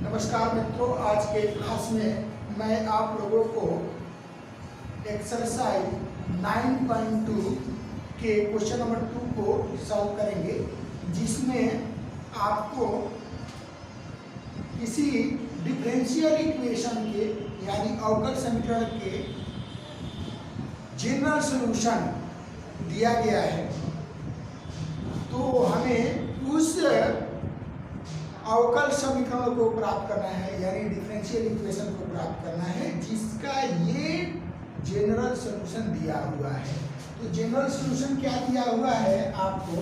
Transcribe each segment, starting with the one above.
नमस्कार मित्रों, आज के क्लास में मैं आप लोगों को एक्सरसाइज 9.2 के क्वेश्चन नंबर 2 को सॉल्व करेंगे, जिसमें आपको किसी डिफरेंशियल इक्वेशन के यानी अवकल समीकरण के जनरल सॉल्यूशन दिया गया है। तो हमें उस अवकल समीकरण को प्राप्त करना है, यानी डिफरेंशियल इक्वेशन को प्राप्त करना है, जिसका ये जनरल सॉल्यूशन दिया हुआ है। तो जनरल सॉल्यूशन क्या दिया हुआ है आपको?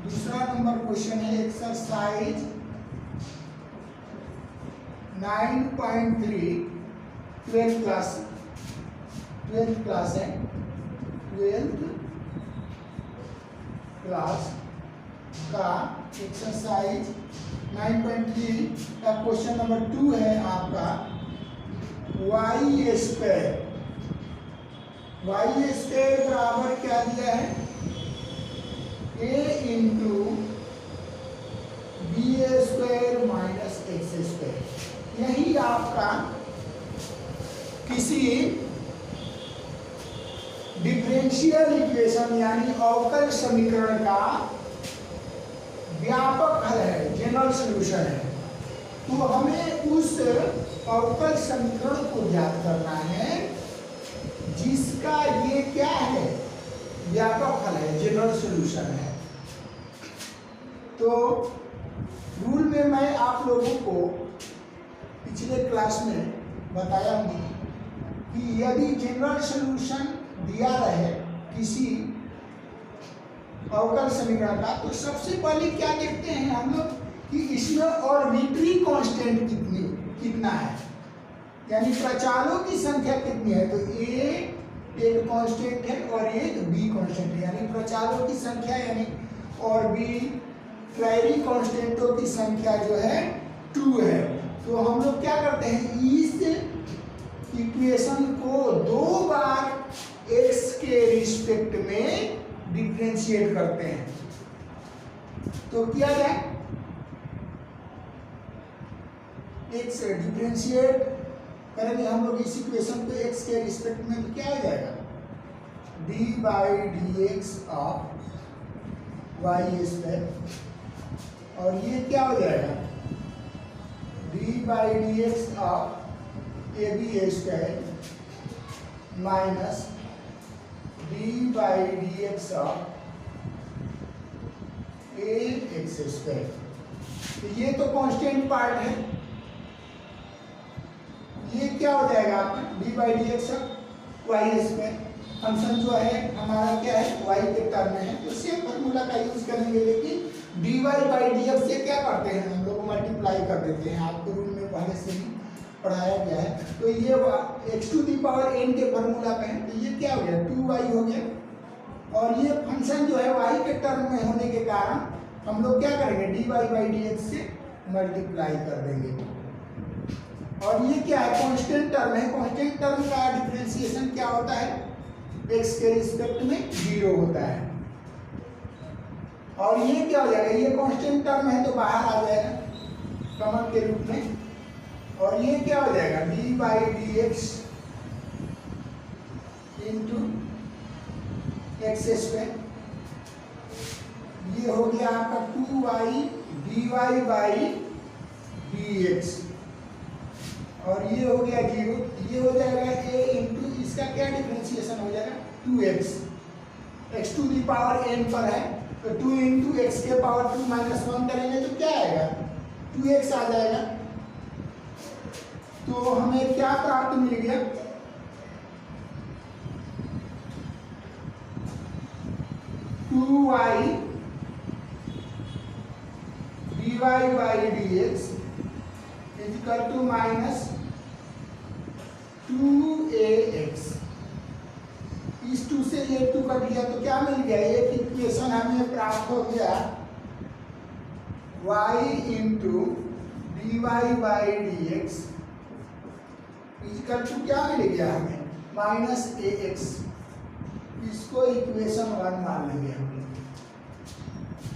दूसरा नंबर क्वेश्चन है एक्सरसाइज 9.3 12th क्लास है, 12th क्लास का एक्सरसाइज 9.3 का क्वेश्चन नंबर 2 है आपका y स्क्वायर बराबर क्या दिया है? a into B square minus X square. यही आपका किसी डिफरेंशियल इक्वेशन यानी अवकल समीकरण का व्यापक हल है, जनरल सॉल्यूशन है। तो हमें उस अवकल समीकरण को ज्ञात करना है जिसका ये क्या है? व्यापक हल है, जनरल सॉल्यूशन है। तो रूल में मैं आप लोगों को पिछले क्लास में बताया हूँ कि यदि जनरल सॉल्यूशन दिया रहे किसी अवकल समीकरण का, तो सबसे पहले क्या देखते हैं हम लोग कि इसमें ऑर्बिटरी कांस्टेंट कितना है, यानी प्रचालों की संख्या कितनी है। तो ए एक कांस्टेंट है और एक बी कांस्टेंट है, यानी प्रचालों की संख्या यानी ऑर्बिट्ररी कांस्टेंटों की संख्या जो है 2 है। तो हम लोग क्या करते हैं, इस इक्वेशन को 2 बार x के रिस्पेक्ट में डिफरेंशिएट करते हैं। तो किया जाए, x डिफरेंशिएट करेंगे हम लोग इस इक्वेशन को x के रिस्पेक्ट में, तो क्या हो जाएगा? dy dx of y square, और ये क्या हो जाएगा? dy dx of ab square minus dy dx of ax square. तो ये तो कांस्टेंट पार्ट है, ये क्या हो जाएगा आपका? dy dx of y square. Function जो है हमारा क्या है? y के टर्म में है, तो सेम फॉर्मूला का यूज करेंगे, लेकिन dy dx से क्या करते हैं हम लोग? मल्टीप्लाई कर देते हैं। आपको रूल में पहले से ही पढ़ाया गया है। तो ये x to the power n के फॉर्मूला पे है, तो ये क्या हो गया? 2y हो गया। और ये फंक्शन जो है y के टर्म में होने के कारण हम लोग क्या करेंगे? dy dx से मल्टीप्लाई कर देंगे। और ये क्या है? कांस्टेंट टर्म है। कांस्टेंट टर्म का डिफरेंशिएशन क्या होता है? x के रिस्पेक्ट में 0 होता है। और ये क्या हो जाएगा? ये कांस्टेंट टर्म है तो बाहर आ जाएगा कॉमन के रूप में। और ये क्या हो जाएगा? dy dx into x square. ये हो गया आपका 2y dy बाई dx, और ये हो गया 0। ये हो जाएगा a इंटू इसका क्या डिफरेंशिएशन हो जाएगा? 2x, x to the power n पर है, तो 2 इंटू एक्स के पावर 2 माइनस 1 करेंगे तो क्या आएगा? 2x आ जाएगा। तो हमें क्या प्राप्त मिल गया? y dy by dx equal to minus 2ax। इस 2 से ये 2 कट गया तो क्या मिल गया? एक इक्वेशन हमें प्राप्त हो गया y into dy by dx equal to क्या मिल गया हमें? Minus ax। इसको इक्वेशन 1 मान लेंगे हम लोग।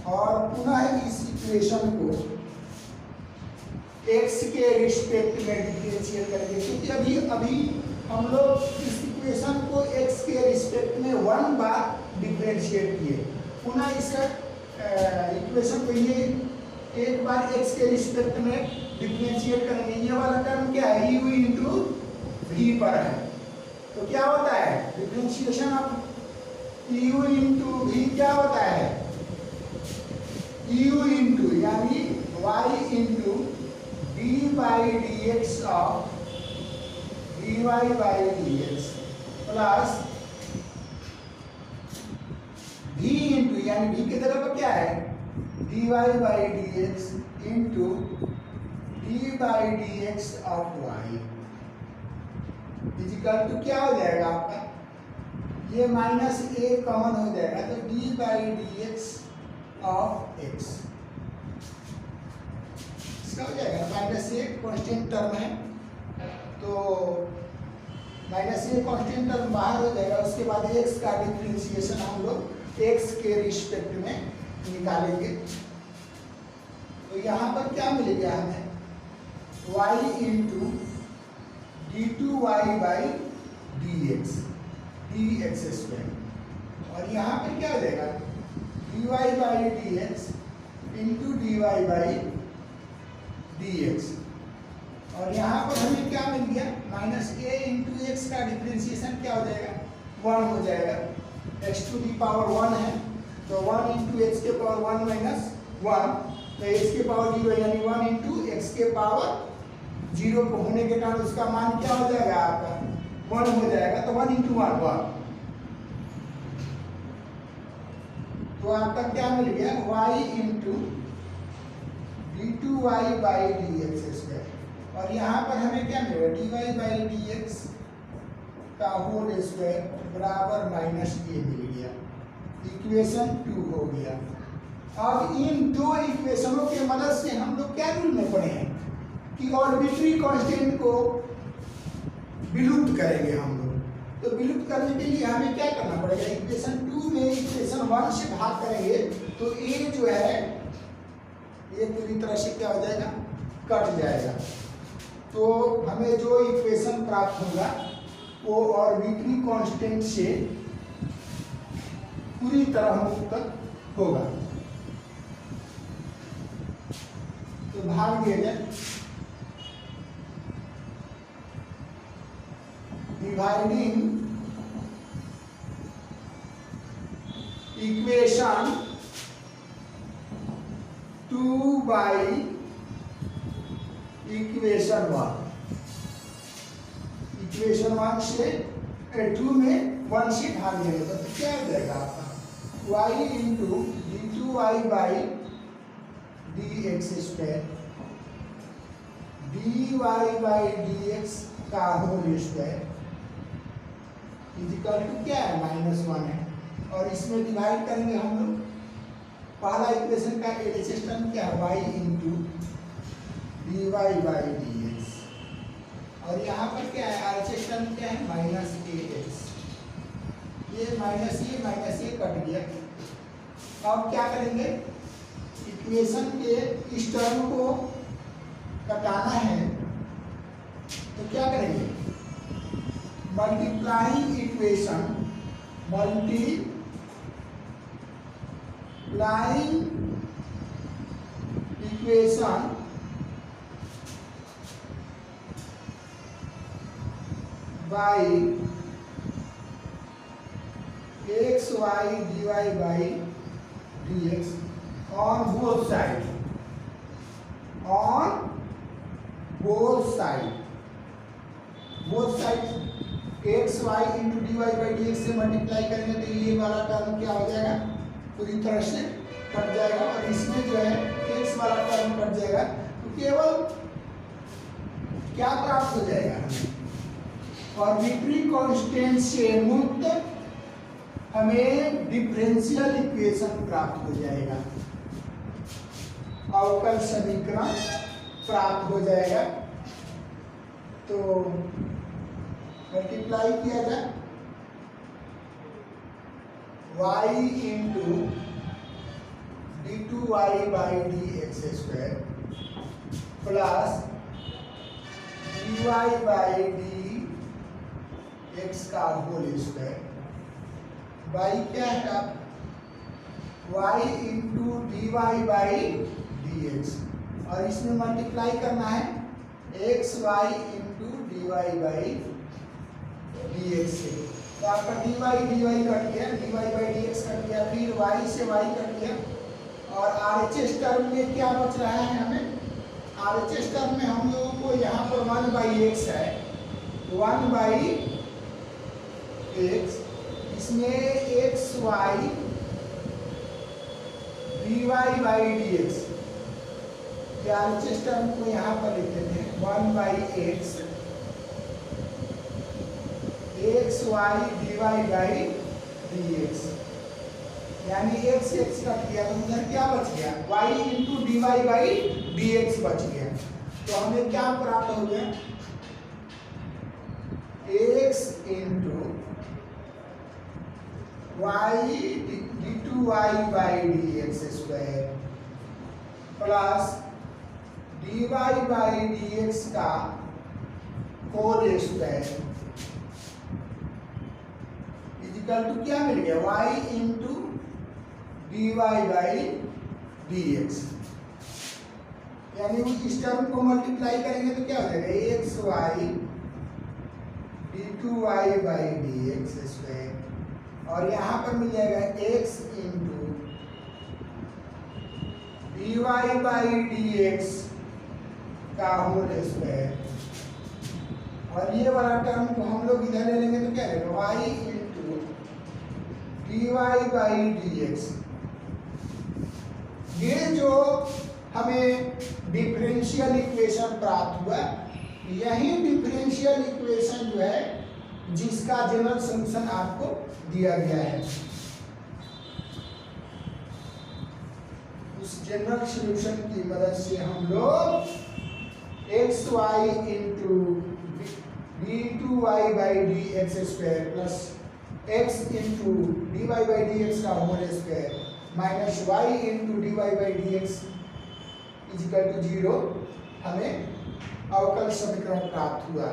और पुनः इस इक्वेशन को एक्स के रिस्पेक्ट में डिफरेंशिएट करेंगे, क्योंकि अभी अभी हम लोग इस इक्वेशन को एक्स के रिस्पेक्ट में 1 बार डिफरेंशिएट किए। पुनः इसका इक्वेशन को ये एक बार एक्स के रिस्पेक्ट में डिफरेंशिएट करेंगे। ये वाला टर्म क्या है, यू इंटू वी पर है, तो क्या होता है differentiation of U into V क्या होता है, यू इंटू यानी Y into D by D X of D Y by D X plus V into यानी वी की तरफ क्या है D Y by D X into D by D X of Y equal to क्या हो जाएगा आपका, ये माइनस ए कॉमन हो जाएगा, तो D by D X of x इसका हो जाएगा माइनस ए कॉन्स्टेंट टर्म है, तो माइनस ए कॉन्स्टेंट टर्म बाहर हो जाएगा। उसके बाद एक्स का डिफरेंशिएशन हम लोग एक्स के रिस्पेक्ट में निकालेंगे, तो यहाँ पर क्या मिलेगा हमें y into D two Y by D X square, और यहाँ पर क्या हो जाएगा D Y by D X into D Y by D X, और यहाँ पर हमें क्या मिल गया माइनस ए इंटू एक्स का डिफरेंशिएशन क्या हो जाएगा 1 हो जाएगा, एक्स टू दी पावर 1 है, तो 1 इंटू एक्स के पावर 1 माइनस 1, तो एक्स के पावर 0 यानी 1 इंटू एक्स के पावर 0 को होने के कारण उसका मान क्या हो जाएगा आपका 1 हो जाएगा, तो 1 इंटू 1 1, तो आपका क्या मिल गया y into D two Y by D X square, और यहाँ पर हमें क्या मिलेगा D Y by D X का होल स्क्वायर बराबर माइनस ए मिल गया, इक्वेशन 2 हो गया। अब इन दो इक्वेशनों के मदद से हम लोग क्या रूल में पढ़े हैं कि आर्बिट्री कांस्टेंट को विलुप्त करेंगे हम लोग, तो विलुप्त करने के लिए हमें क्या करना पड़ेगा, इक्वेशन 2 में इक्वेशन 1 से भाग करेंगे तो ए जो है ये पूरी तरह से क्या हो जाएगा कट जाएगा, तो हमें जो इक्वेशन प्राप्त होगा वो आर्बिट्री कांस्टेंट से पूरी तरह मुक्त होगा। तो भाग दिया जाए, dividing equation 2 by equation 1, equation 1 से 2 में 1 से भाग देंगे तो क्या हो जाएगा आपका y into D two Y by D X square D Y by D X का होल स्क्वायर इजिकल टू क्या है -1 है, और इसमें डिवाइड करेंगे हम लोग, पहला इक्वेशन का एलएचएस टर्म क्या है y into D Y by D X, और यहाँ पर क्या है आरएचएस टर्म क्या है -ax, ये माइनस ए कट गया। अब क्या करेंगे इक्वेशन के इस टर्म को कटाना है तो क्या करेंगे multiplying equation by X Y D Y by D X on both side X Y into D Y by D X से मल्टीप्लाई करेंगे तो ये वाला टर्म क्या हो जाएगा पूरी तरह से कट जाएगा, और इसमें जो है एक्स वाला टर्म कट जाएगा, तो केवल क्या प्राप्त हो जाएगा हमें आर्बिट्री कांस्टेंट से मुक्त हमें डिफरेंशियल इक्वेशन प्राप्त हो जाएगा, अवकल समीकरण प्राप्त हो जाएगा। तो मल्टीप्लाई किया जाए y into D two Y by D X square plus dy by D X का होल स्क्वायर। y क्या है आप y into D Y by D X, और इसमें मल्टीप्लाई करना है X Y into D Y by D X से। तो आपका डी वाई कट गया, D Y by D X cut गया, फिर y से y कट गया, और RHS टर्म में क्या बच रहा है हमें? RHS टर्म में हम लोगों को यहाँ पर 1/x है, 1/x, इसमें X Y D Y by D X, RHS term को यहाँ पर लिख देते हैं 1/x X Y D Y by D X, यानी एक्स एक्स कट गया, तो उधर क्या बच गया? y into D Y by D X बच गया। तो हमें क्या प्राप्त हो गया? x into Y D two Y by D X square plus D Y by D X का होल स्क्वायर इक्वल टू क्या मिल गया? y into D Y by D X, यानी इस टर्म को मल्टीप्लाई करेंगे तो क्या हो जाएगा? X Y D two Y by D X square, और यहाँ पर मिल जाएगा X into D Y by D X का होल स्क्वायर, और ये वाला टर्म को हम लोग इधर ले लेंगे तो क्या रहेगा? Y into D Y by D X. ये जो हमें डिफरेंशियल इक्वेशन प्राप्त हुआ, यही डिफरेंशियल इक्वेशन जो है जिसका जनरल सॉल्यूशन आपको दिया गया है, उस जनरल सॉल्यूशन की मदद से हम लोग X Y into D two Y by D X square plus X into D Y by D X का whole square minus Y into D Y by D X equal to 0 हमें अवकल समीकरण प्राप्त हुआ।